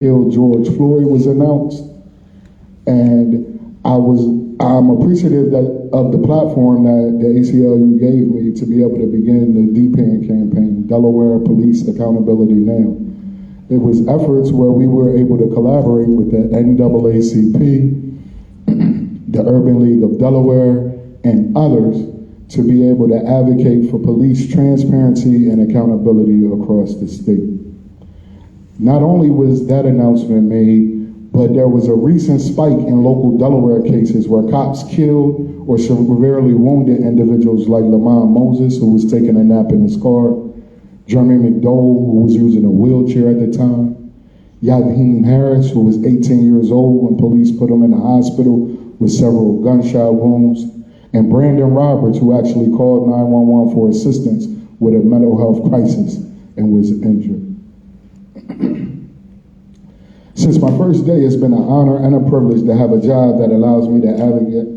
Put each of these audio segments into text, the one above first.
killed George Floyd was announced, and I'm appreciative of the platform that the ACLU gave me to be able to begin the DPAN campaign, Delaware Police Accountability Now. It was efforts where we were able to collaborate with the NAACP, the Urban League of Delaware, and others to be able to advocate for police transparency and accountability across the state. Not only was that announcement made, but there was a recent spike in local Delaware cases where cops killed or severely wounded individuals like Lamont Moses, who was taking a nap in his car, Jeremy McDowell, who was using a wheelchair at the time, Yaheem Harris, who was 18 years old when police put him in the hospital with several gunshot wounds, and Brandon Roberts, who actually called 911 for assistance with a mental health crisis and was injured. Since my first day, it's been an honor and a privilege to have a job that allows me to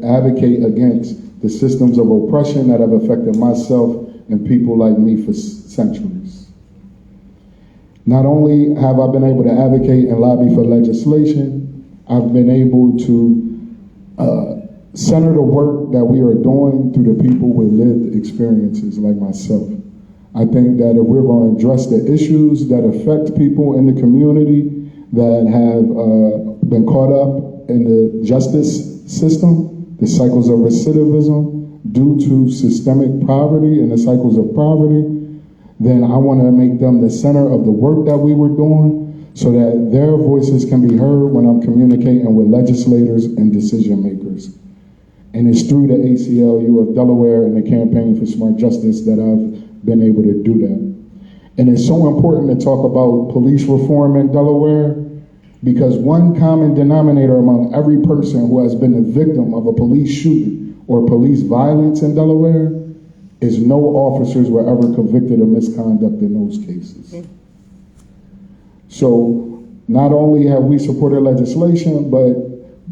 advocate against the systems of oppression that have affected myself and people like me for centuries. Not only have I been able to advocate and lobby for legislation, I've been able to center the work that we are doing through the people with lived experiences like myself. I think that if we're going to address the issues that affect people in the community that have been caught up in the justice system, the cycles of recidivism due to systemic poverty and the cycles of poverty, then I want to make them the center of the work that we were doing so that their voices can be heard when I'm communicating with legislators and decision makers. And it's through the ACLU of Delaware and the Campaign for Smart Justice that I've been able to do that. And it's so important to talk about police reform in Delaware because one common denominator among every person who has been the victim of a police shooting or police violence in Delaware is no officers were ever convicted of misconduct in those cases. So not only have we supported legislation, but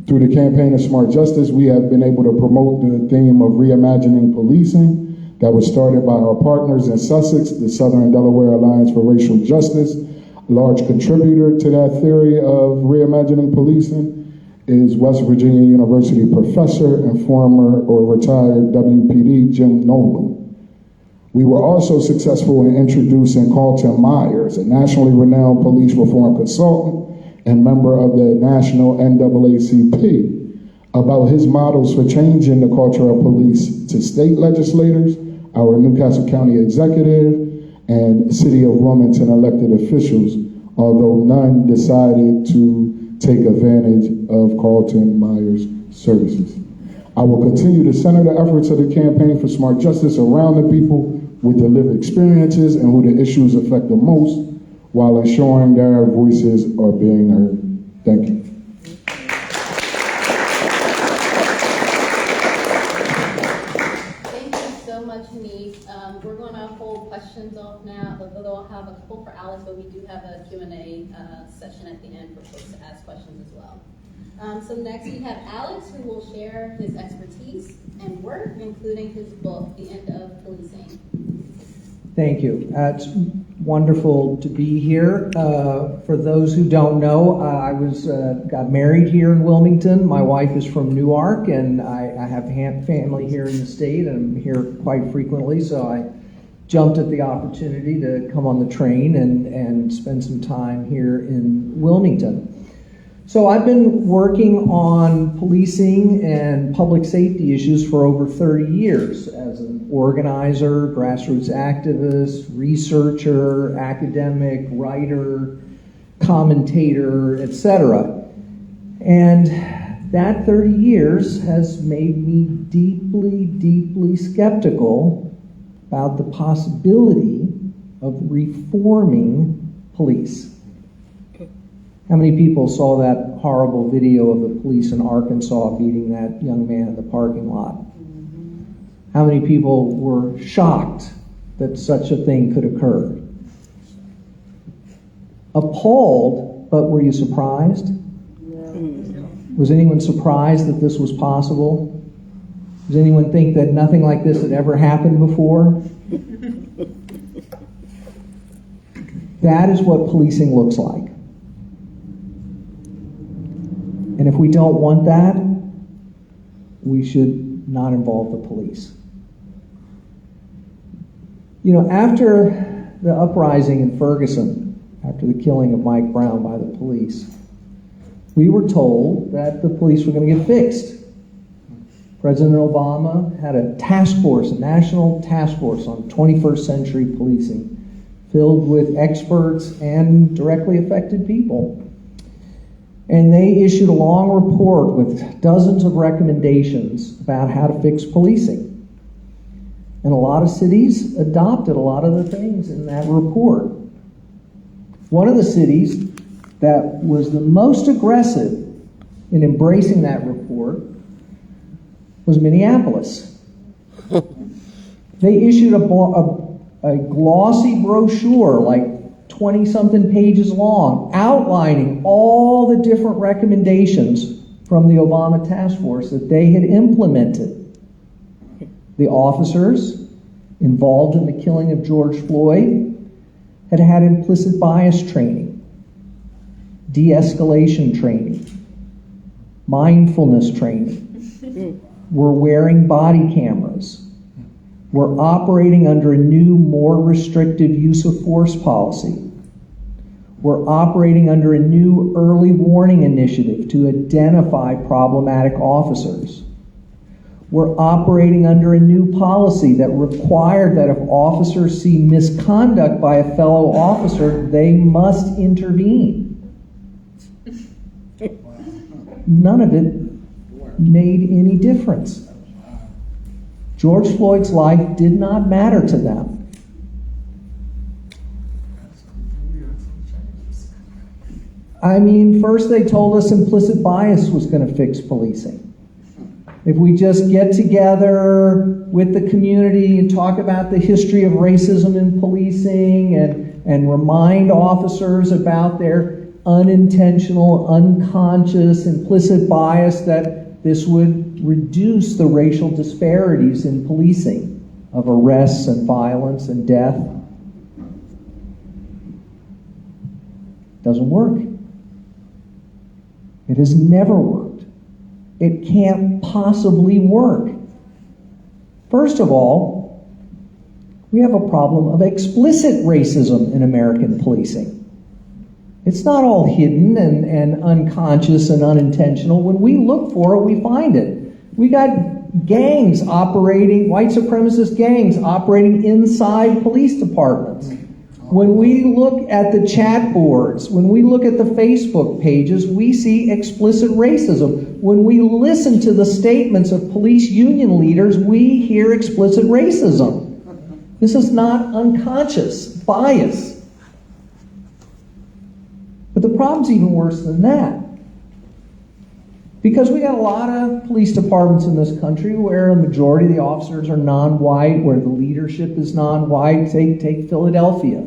through the Campaign of Smart Justice, we have been able to promote the theme of reimagining policing that was started by our partners in Sussex, the Southern Delaware Alliance for Racial Justice. A large contributor to that theory of reimagining policing is West Virginia University professor and former or retired WPD Jim Nolan. We were also successful in introducing Carlton Myers, a nationally renowned police reform consultant and member of the national NAACP, about his models for changing the culture of police to state legislators, our Newcastle County executive, and City of Wilmington elected officials, although none decided to take advantage of Carlton Myers' services. I will continue to center the efforts of the Campaign for Smart Justice around the people with the lived experiences and who the issues affect the most, while ensuring their voices are being heard. Thank you. Thank you so much, Hanif. We're going to hold questions off now, although I'll have a couple for Alex, but we do have a Q&A session at the end for folks to ask questions as well. So next we have Alex, who will share his expertise and work, including his book, The End of Policing. Thank you. It's wonderful to be here. For those who don't know, I got married here in Wilmington. My wife is from Newark, and I have family here in the state, and I'm here quite frequently, so I jumped at the opportunity to come on the train and spend some time here in Wilmington. So I've been working on policing and public safety issues for over 30 years as an organizer, grassroots activist, researcher, academic, writer, commentator, etc. And that 30 years has made me deeply, deeply skeptical about the possibility of reforming police. How many people saw that horrible video of the police in Arkansas beating that young man in the parking lot? How many people were shocked that such a thing could occur? Appalled, but were you surprised? Was anyone surprised that this was possible? Does anyone think that nothing like this had ever happened before? That is what policing looks like. And if we don't want that, we should not involve the police. You know, after the uprising in Ferguson, after the killing of Mike Brown by the police, we were told that the police were going to get fixed. President Obama had a task force, a national task force on 21st century policing, filled with experts and directly affected people. And they issued a long report with dozens of recommendations about how to fix policing. And a lot of cities adopted a lot of the things in that report. One of the cities that was the most aggressive in embracing that report was Minneapolis. They issued a glossy brochure, like 20-something pages long, outlining all the different recommendations from the Obama task force that they had implemented. The officers involved in the killing of George Floyd had had implicit bias training, de-escalation training, mindfulness training. We're wearing body cameras. We're operating under a new, more restrictive use of force policy. We're operating under a new early warning initiative to identify problematic officers. We're operating under a new policy that required that if officers see misconduct by a fellow officer, they must intervene. None of it made any difference. George Floyd's life did not matter to them. I mean, first they told us implicit bias was going to fix policing. If we just get together with the community and talk about the history of racism in policing and remind officers about their unintentional, unconscious, implicit bias, that this would reduce the racial disparities in policing of arrests and violence and death. Doesn't work. It has never worked. It can't possibly work. First of all, we have a problem of explicit racism in American policing. It's not all hidden and unconscious and unintentional. When we look for it, we find it. We got gangs operating, white supremacist gangs operating inside police departments. When we look at the chat boards, when we look at the Facebook pages, we see explicit racism. When we listen to the statements of police union leaders, we hear explicit racism. This is not unconscious bias. But the problem's even worse than that. Because we got a lot of police departments in this country where a majority of the officers are non-white, where the leadership is non-white. Take Philadelphia.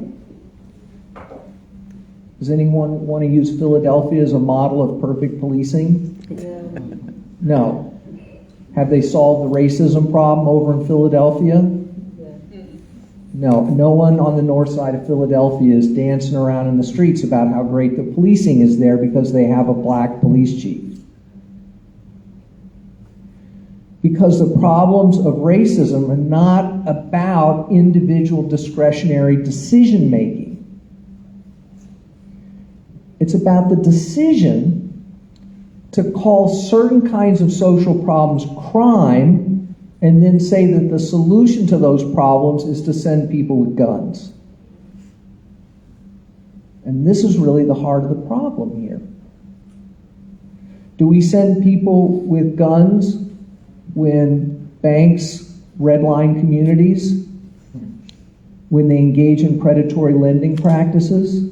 Does anyone want to use Philadelphia as a model of perfect policing? No. Have they solved the racism problem over in Philadelphia? No. No one on the north side of Philadelphia is dancing around in the streets about how great the policing is there because they have a black police chief. Because the problems of racism are not about individual discretionary decision making. It's about the decision to call certain kinds of social problems crime and then say that the solution to those problems is to send people with guns. And this is really the heart of the problem here. Do we send people with guns when banks redline communities? When they engage in predatory lending practices?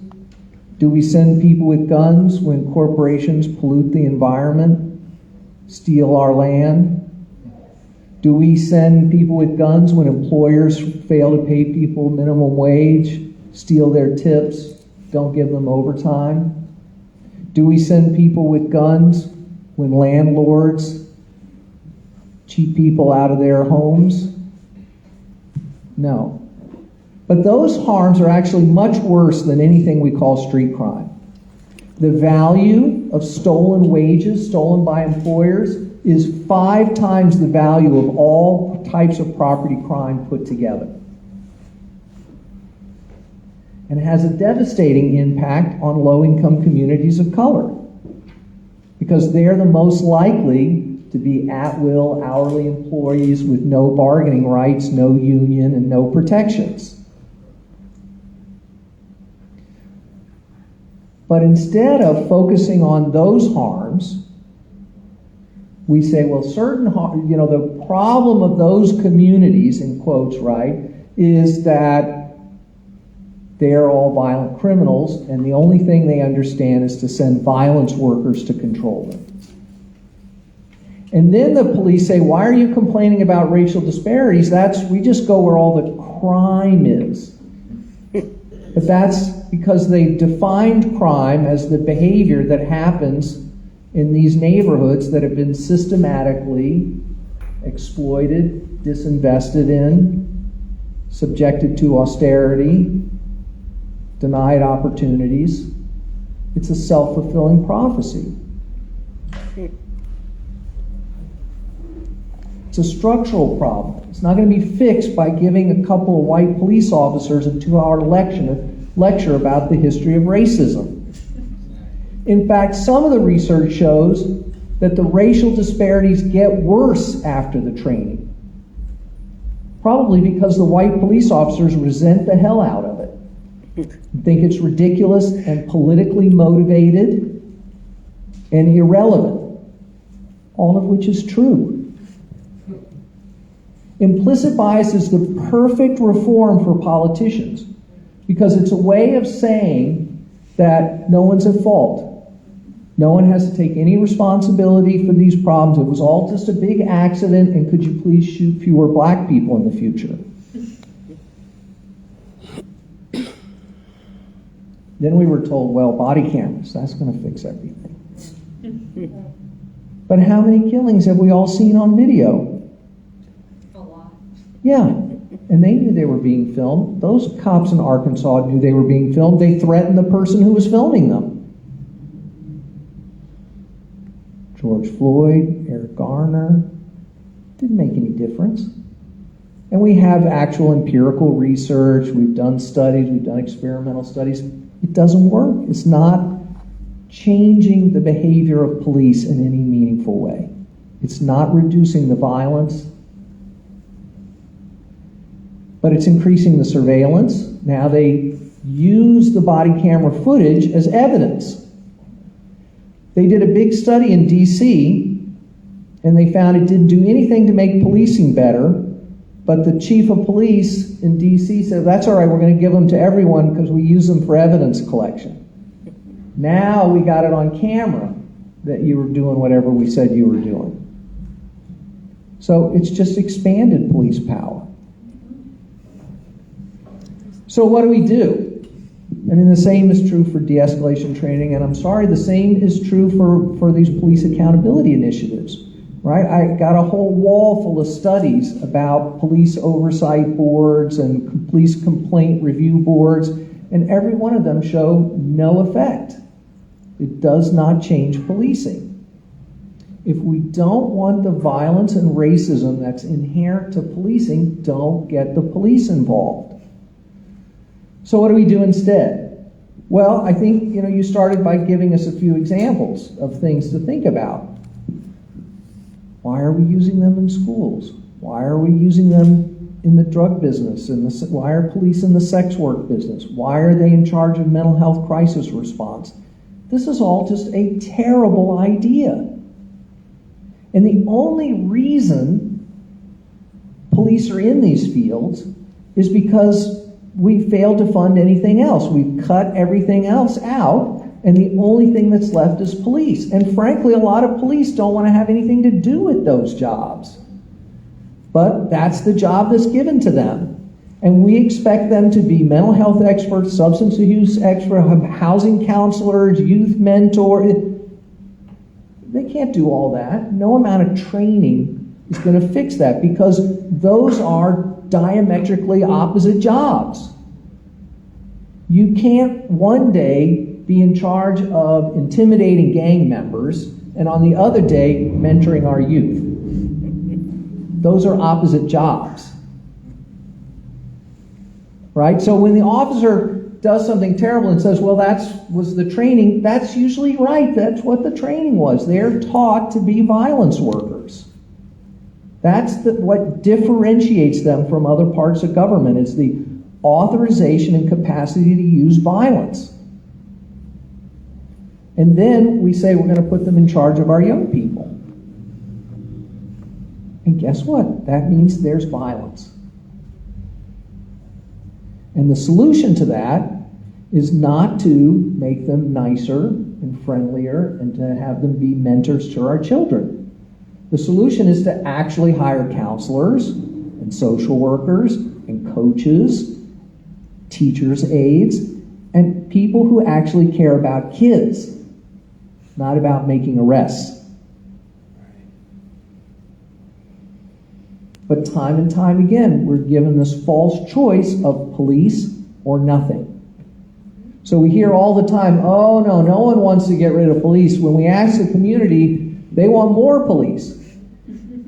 Do we send people with guns when corporations pollute the environment, steal our land? Do we send people with guns when employers fail to pay people minimum wage, steal their tips, don't give them overtime? Do we send people with guns when landlords cheat people out of their homes? No. But those harms are actually much worse than anything we call street crime. The value of stolen wages, stolen by employers, is 5 times the value of all types of property crime put together. And has a devastating impact on low-income communities of color, because they're the most likely to be at-will hourly employees with no bargaining rights, no union, and no protections. But instead of focusing on those harms, we say, well, the problem of those communities, in quotes, right, is that they're all violent criminals, and the only thing they understand is to send violence workers to control them. And then the police say, why are you complaining about racial disparities? We just go where all the crime is. But that's because they defined crime as the behavior that happens in these neighborhoods that have been systematically exploited, disinvested in, subjected to austerity, denied opportunities. It's a self-fulfilling prophecy. It's a structural problem. It's not going to be fixed by giving a couple of white police officers a 2-hour lecture about the history of racism. In fact, some of the research shows that the racial disparities get worse after the training. Probably because the white police officers resent the hell out of it. Think it's ridiculous and politically motivated and irrelevant. All of which is true. Implicit bias is the perfect reform for politicians because it's a way of saying that no one's at fault. No one has to take any responsibility for these problems. It was all just a big accident, and could you please shoot fewer black people in the future? Then we were told, well, body cameras, that's going to fix everything. But how many killings have we all seen on video? Yeah, and they knew they were being filmed. Those cops in Arkansas knew they were being filmed. They threatened the person who was filming them. George Floyd, Eric Garner, didn't make any difference. And we have actual empirical research. We've done studies. We've done experimental studies. It doesn't work. It's not changing the behavior of police in any meaningful way. It's not reducing the violence. But it's increasing the surveillance. Now they use the body camera footage as evidence. They did a big study in D.C., and they found it didn't do anything to make policing better, but the chief of police in D.C. said, that's all right, we're going to give them to everyone because we use them for evidence collection. Now we got it on camera that you were doing whatever we said you were doing. So it's just expanded police power. So what do we do? I mean, the same is true for de-escalation training, and I'm sorry, the same is true for these police accountability initiatives, right? I got a whole wall full of studies about police oversight boards and police complaint review boards, and every one of them show no effect. It does not change policing. If we don't want the violence and racism that's inherent to policing, don't get the police involved. So what do we do instead? Well, I think you started by giving us a few examples of things to think about. Why are we using them in schools? Why are we using them in the drug business? Why are police in the sex work business? Why are they in charge of mental health crisis response? This is all just a terrible idea. And the only reason police are in these fields is because we failed to fund anything else. We've cut everything else out, and the only thing that's left is police. And frankly, a lot of police don't want to have anything to do with those jobs. But that's the job that's given to them. And we expect them to be mental health experts, substance use experts, housing counselors, youth mentors. They can't do all that. No amount of training is going to fix that because those are diametrically opposite jobs. You can't one day be in charge of intimidating gang members, and on the other day, mentoring our youth. Those are opposite jobs. Right? So when the officer does something terrible and says, well, was the training, that's usually right. That's what the training was. They're taught to be violence workers. That's what differentiates them from other parts of government, is the authorization and capacity to use violence. And then we say we're going to put them in charge of our young people. And guess what? That means there's violence. And the solution to that is not to make them nicer and friendlier and to have them be mentors to our children. The solution is to actually hire counselors and social workers and coaches, teachers' aides, and people who actually care about kids, not about making arrests. But time and time again, we're given this false choice of police or nothing. So we hear all the time, oh no one wants to get rid of police. When we ask the community, they want more police.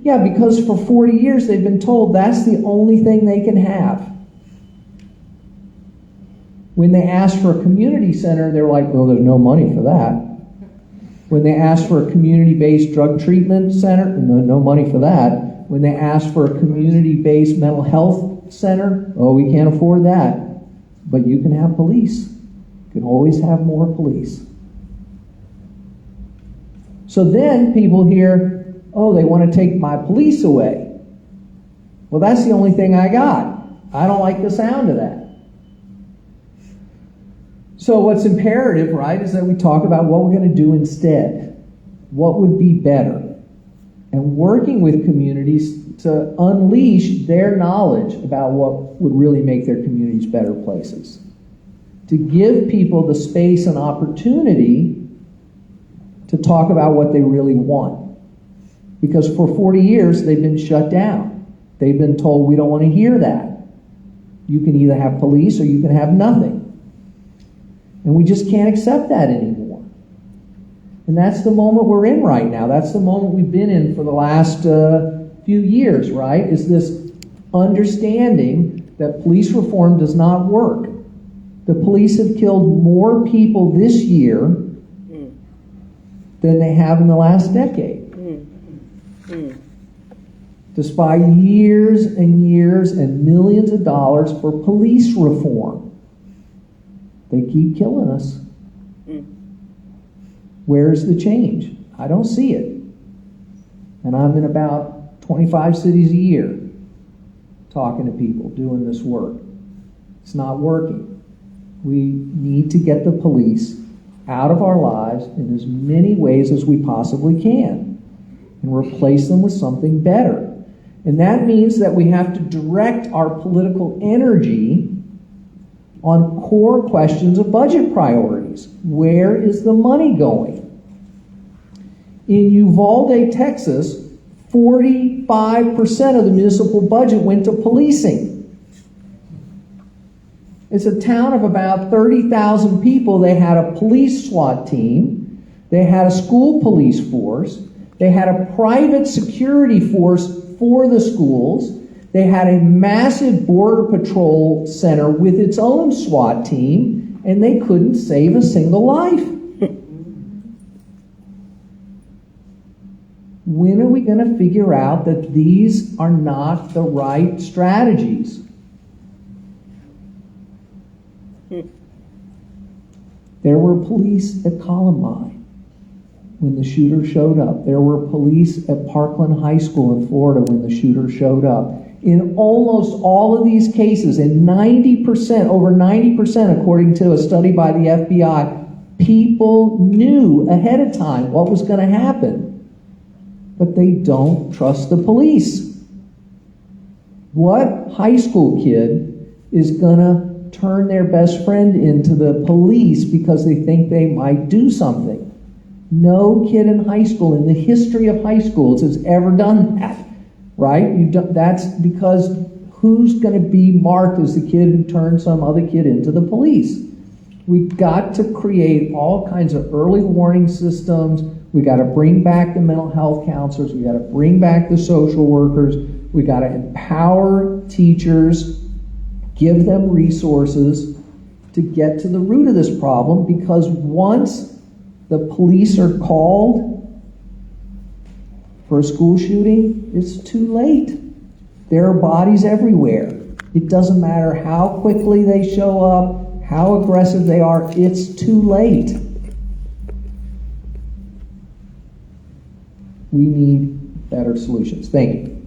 Yeah, because for 40 years they've been told that's the only thing they can have. When they ask for a community center, they're like, well, there's no money for that. When they ask for a community-based drug treatment center, no money for that. When they ask for a community-based mental health center, oh, we can't afford that. But you can have police. You can always have more police. So then people hear, oh, they want to take my police away. Well, that's the only thing I got. I don't like the sound of that. So what's imperative, right, is that we talk about what we're going to do instead. What would be better? And working with communities to unleash their knowledge about what would really make their communities better places. To give people the space and opportunity to talk about what they really want. Because for 40 years, they've been shut down. They've been told, we don't want to hear that. You can either have police or you can have nothing. And we just can't accept that anymore. And that's the moment we're in right now. That's the moment we've been in for the last few years, right? Is this understanding that police reform does not work. The police have killed more people this year than they have in the last decade. Despite years and years and millions of dollars for police reform. They keep killing us. Where's the change? I don't see it. And I'm in about 25 cities a year talking to people, doing this work. It's not working. We need to get the police out of our lives in as many ways as we possibly can and replace them with something better. And that means that we have to direct our political energy on core questions of budget priorities. Where is the money going? In Uvalde, Texas, 45% of the municipal budget went to policing. It's a town of about 30,000 people. They had a police SWAT team. They had a school police force. They had a private security force for the schools. They had a massive border patrol center with its own SWAT team, and they couldn't save a single life. When are we going to figure out that these are not the right strategies? There were police at Columbine when the shooter showed up. There were police at Parkland High School in Florida when the shooter showed up. In almost all of these cases, in 90%, over 90%, according to a study by the FBI, people knew ahead of time what was going to happen. But they don't trust the police. What high school kid is going to turn their best friend into the police because they think they might do something? No kid in high school, in the history of high schools, has ever done that. Right? That's because who's going to be marked as the kid who turned some other kid into the police? We got to create all kinds of early warning systems. We got to bring back the mental health counselors. We got to bring back the social workers. We got to empower teachers, give them resources to get to the root of this problem, because once the police are called for a school shooting, it's too late. There are bodies everywhere. It doesn't matter how quickly they show up, how aggressive they are, it's too late. We need better solutions. Thank you.